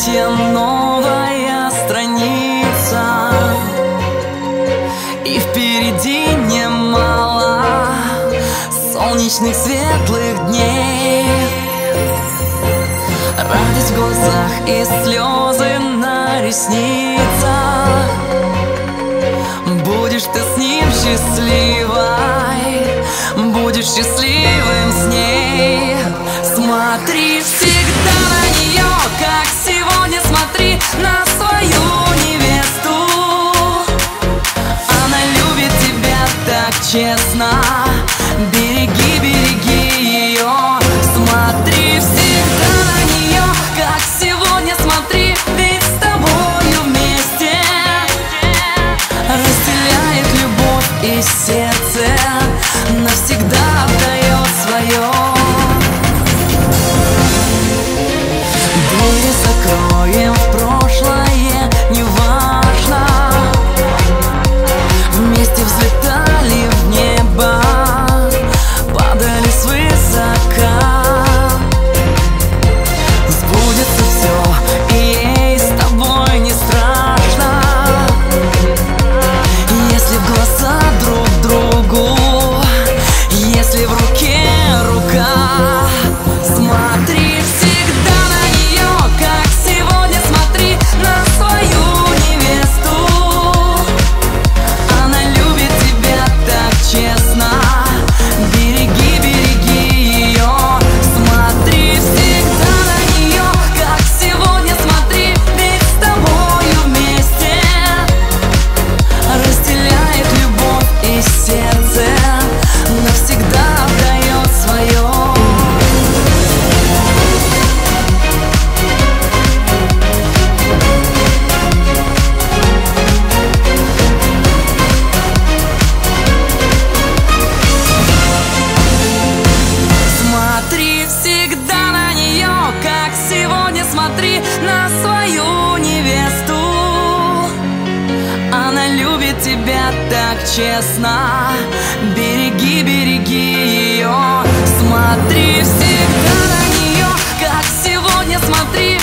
платье новая страница, и впереди немало солнечных светлых дней. Радость в глазах и слезы на ресницах. Будешь ты с ним счастливой, будешь счастливым с ней. Смотри всегда на нее, как сегодня смотри на свою невесту. Она любит тебя так честно, береги, береги ее. Смотри всегда на нее, как сегодня смотри, ведь с тобою вместе разделяет любовь и сердце, навсегда отдает свое. Двери закроем в прошлое, неважно. Вместе взлетали в небо, падали свысока. Сбудется все, и ей с тобой не страшно, если в глаза друг другу, если в руке рука. Смотри всегда на нее, как сегодня смотри на свою невесту. Она любит тебя так честно, береги, береги ее. Смотри всегда на нее, как сегодня смотри, ведь с тобою вместе разделяет любовь и сердце, навсегда отдает свое. Смотри всегда на нее, как сегодня смотри на свою невесту. Она любит тебя так честно, береги, береги ее. Смотри всегда на нее, как сегодня смотри.